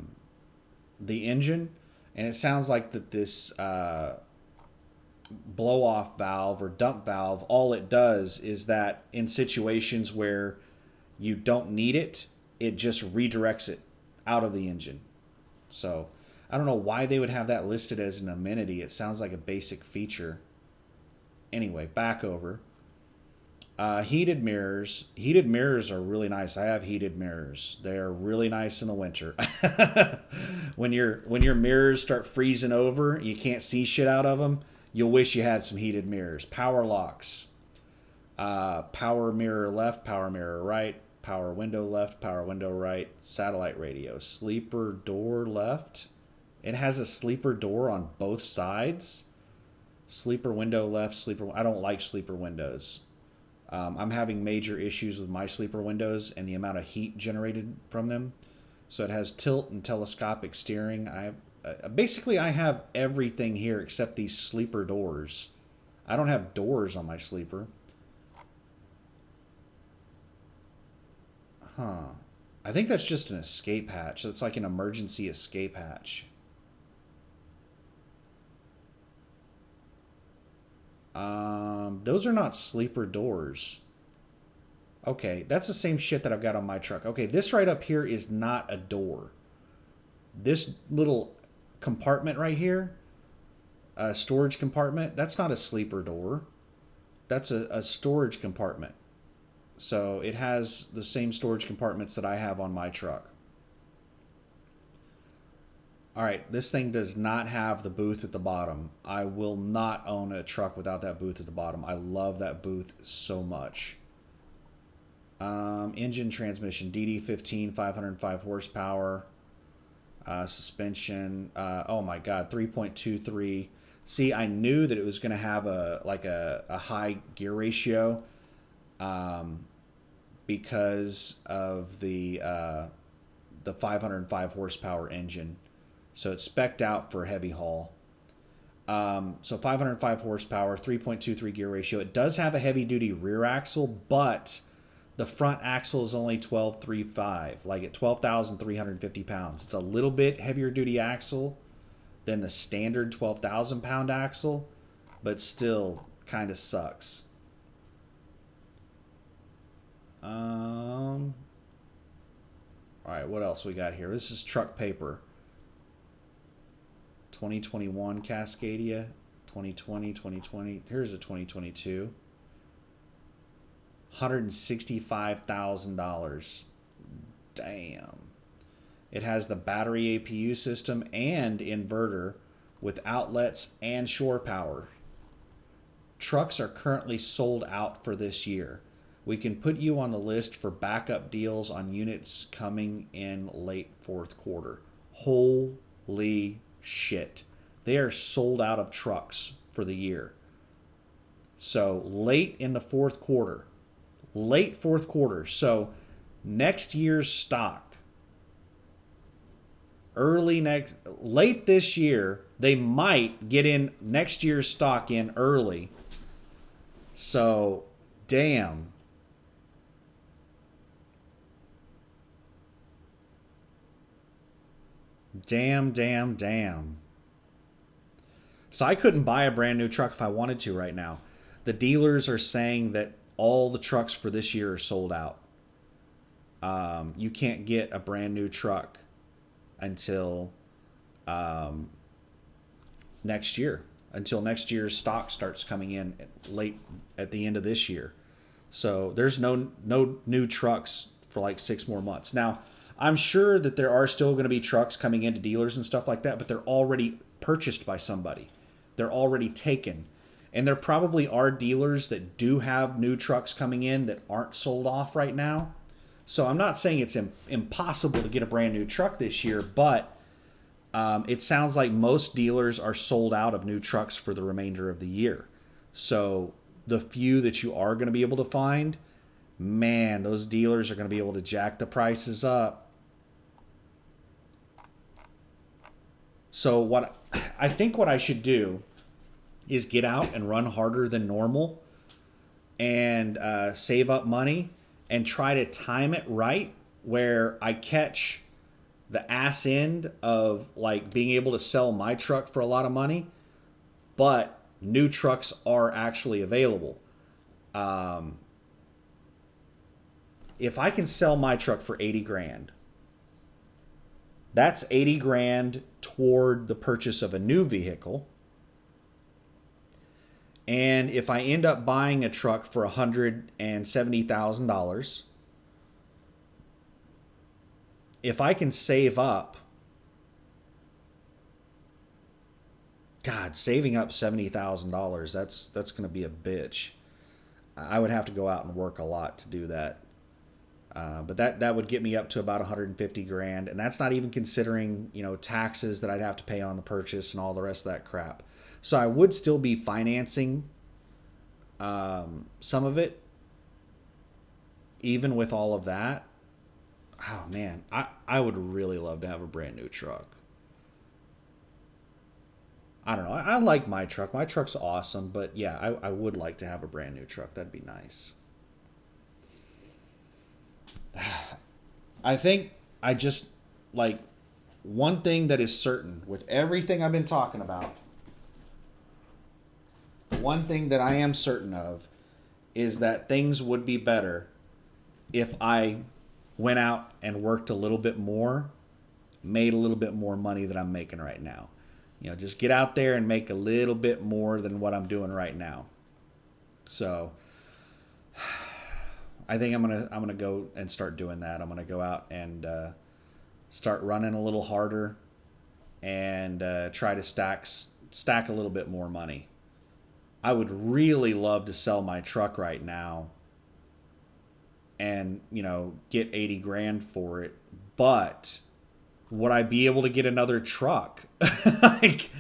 engine, and it sounds like that this blow-off valve or dump valve, all it does is that in situations where you don't need it, it just redirects it out of the engine. So I don't know why they would have that listed as an amenity. It sounds like a basic feature. Anyway, back over. Heated mirrors. Heated mirrors are really nice. I have heated mirrors. They are really nice in the winter. when your mirrors start freezing over, you can't see shit out of them. You'll wish you had some heated mirrors. Power locks. Power mirror left, power mirror right, power window left, power window right, satellite radio. Sleeper door left. It has a sleeper door on both sides. Sleeper window left, sleeper. I don't like sleeper windows. I'm having major issues with my sleeper windows and the amount of heat generated from them. So it has tilt and telescopic steering. Basically I have everything here except these sleeper doors. I don't have doors on my sleeper. Huh. I think that's just an escape hatch. That's like an emergency escape hatch. Those are not sleeper doors. Okay, that's the same shit that I've got on my truck. Okay, this right up here is not a door. This little compartment right here, a storage compartment, that's not a sleeper door. That's a storage compartment. So it has the same storage compartments that I have on my truck. All right, this thing does not have the booth at the bottom. I will not own a truck without that booth at the bottom. I love that booth so much. Engine transmission, DD15, 505 horsepower. Suspension, oh my God, 3.23. See, I knew that it was going to have a high gear ratio because of the 505 horsepower engine. So it's spec'd out for heavy haul. So 505 horsepower, 3.23 gear ratio. It does have a heavy duty rear axle, but the front axle is only 12.35, like at 12,350 pounds. It's a little bit heavier duty axle than the standard 12,000 pound axle, but still kind of sucks. All right, what else we got here? This is truck paper. 2021 Cascadia, 2020, 2020. Here's a 2022. $165,000. Damn. It has the battery APU system and inverter with outlets and shore power. Trucks are currently sold out for this year. We can put you on the list for backup deals on units coming in late fourth quarter. Holy shit. They are sold out of trucks for the year. So late in the fourth quarter. Late fourth quarter. So next year's stock. Late this year, they might get in next year's stock in early. So, damn. Damn. So I couldn't buy a brand new truck if I wanted to right now. The dealers are saying that all the trucks for this year are sold out. You can't get a brand new truck until next year. Until next year's stock starts coming in late at the end of this year. So there's no new trucks for like 6 more months. Now, I'm sure that there are still going to be trucks coming into dealers and stuff like that, but they're already purchased by somebody. They're already taken. And there probably are dealers that do have new trucks coming in that aren't sold off right now. So I'm not saying it's impossible to get a brand new truck this year, but it sounds like most dealers are sold out of new trucks for the remainder of the year. So the few that you are going to be able to find, man, those dealers are going to be able to jack the prices up. So what I think what I should do is get out and run harder than normal and save up money and try to time it right where I catch the ass end of like being able to sell my truck for a lot of money, but new trucks are actually available. If I can sell my truck for 80 grand, that's 80 grand toward the purchase of a new vehicle. And if I end up buying a truck for $170,000, if I can save up, God, saving up $70,000, that's going to be a bitch. I would have to go out and work a lot to do that. But that would get me up to about 150 grand, and that's not even considering, taxes that I'd have to pay on the purchase and all the rest of that crap. So I would still be financing some of it, even with all of that. Oh man, I would really love to have a brand new truck. I don't know. I like my truck. My truck's awesome, but yeah, I would like to have a brand new truck. That'd be nice. I think I just like one thing that is certain with everything I've been talking about. One thing that I am certain of is that things would be better if I went out and worked a little bit more, made a little bit more money than I'm making right now. Just get out there and make a little bit more than what I'm doing right now. So I think I'm gonna go and start doing that. I'm gonna go out and start running a little harder and try to stack a little bit more money. I would really love to sell my truck right now and, get 80 grand for it, but would I be able to get another truck? Like,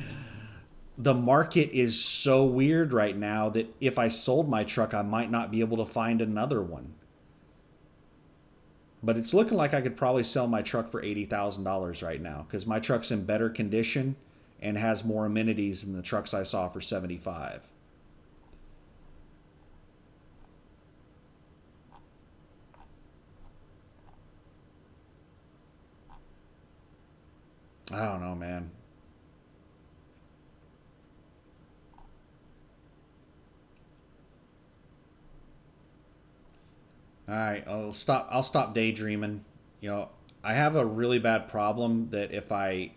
the market is so weird right now that if I sold my truck, I might not be able to find another one. But it's looking like I could probably sell my truck for $80,000 right now because my truck's in better condition and has more amenities than the trucks I saw for 75. I don't know, man. All right, I'll stop daydreaming. I have a really bad problem that if I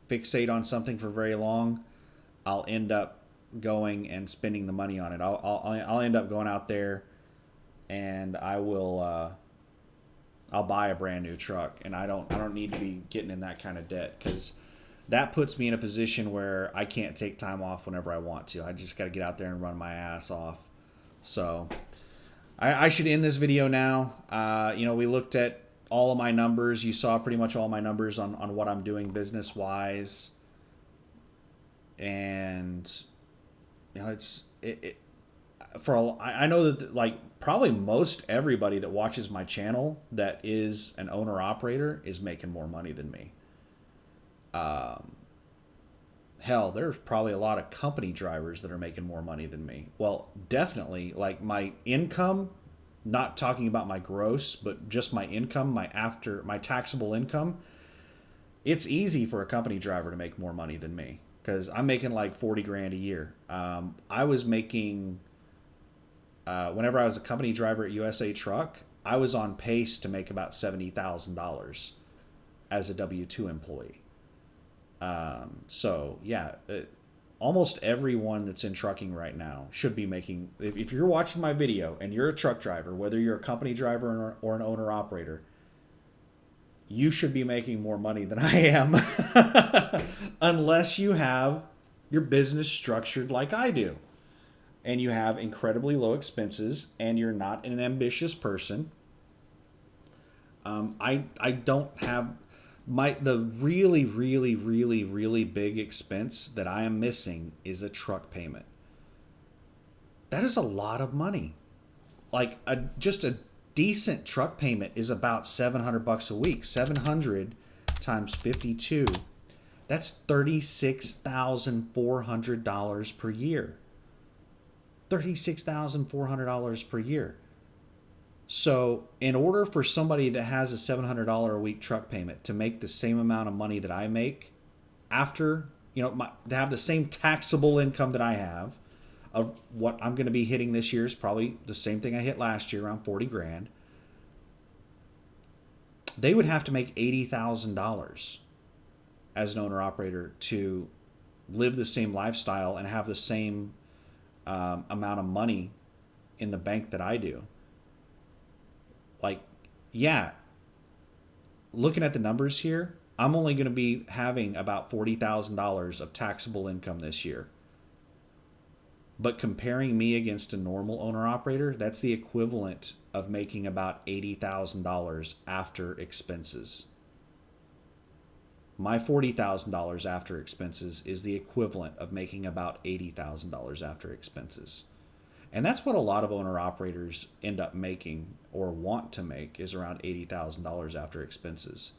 fixate on something for very long, I'll end up going and spending the money on it. I'll end up going out there and I'll buy a brand new truck, and I don't need to be getting in that kind of debt because that puts me in a position where I can't take time off whenever I want to. I just got to get out there and run my ass off. So I should end this video now. We looked at all of my numbers. You saw pretty much all my numbers on what I'm doing business wise, and it's it for I know that like probably most everybody that watches my channel that is an owner operator is making more money than me. Hell, there's probably a lot of company drivers that are making more money than me. Well, definitely, like my income, not talking about my gross, but just my income, my taxable income, it's easy for a company driver to make more money than me because I'm making like 40 grand a year. I was making whenever I was a company driver at USA Truck, I was on pace to make about $70,000 as a W-2 employee. So yeah, almost everyone that's in trucking right now should be making. If you're watching my video and you're a truck driver, whether you're a company driver or an owner operator, you should be making more money than I am, unless you have your business structured like I do, and you have incredibly low expenses, and you're not an ambitious person. I don't have the really, really, really, really big expense that I am missing is a truck payment. That is a lot of money. Like just a decent truck payment is about $700 a week. 700 times 52. That's $36,400 per year. $36,400 per year. So, in order for somebody that has a $700 a week truck payment to make the same amount of money that I make after, to have the same taxable income that I have of what I'm going to be hitting this year is probably the same thing I hit last year, around 40 grand. They would have to make $80,000 as an owner operator to live the same lifestyle and have the same amount of money in the bank that I do. Like, yeah, looking at the numbers here, I'm only going to be having about $40,000 of taxable income this year. But comparing me against a normal owner operator, that's the equivalent of making about $80,000 after expenses. My $40,000 after expenses is the equivalent of making about $80,000 after expenses. And that's what a lot of owner operators end up making or want to make is around $80,000 after expenses.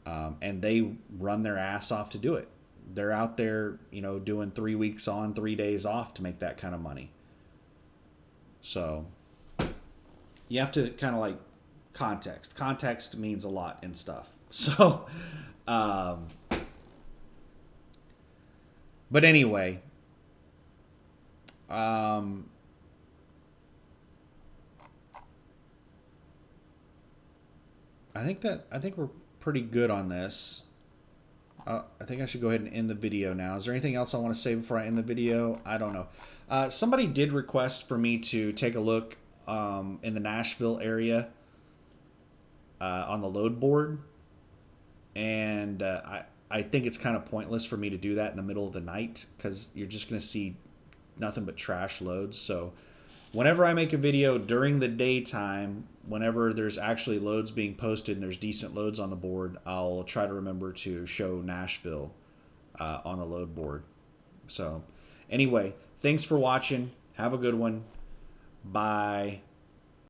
And they run their ass off to do it. They're out there, doing 3 weeks on, 3 days off to make that kind of money. So you have to kind of like context. Context means a lot in stuff. So, but anyway, I think we're pretty good on this. I think I should go ahead and end the video now. Is there anything else I want to say before I end the video? I don't know. Somebody did request for me to take a look in the Nashville area on the load board, and I think it's kind of pointless for me to do that in the middle of the night because you're just going to see nothing but trash loads. So whenever I make a video during the daytime, whenever there's actually loads being posted and there's decent loads on the board, I'll try to remember to show Nashville on the load board. So anyway, thanks for watching. Have a good one. Bye.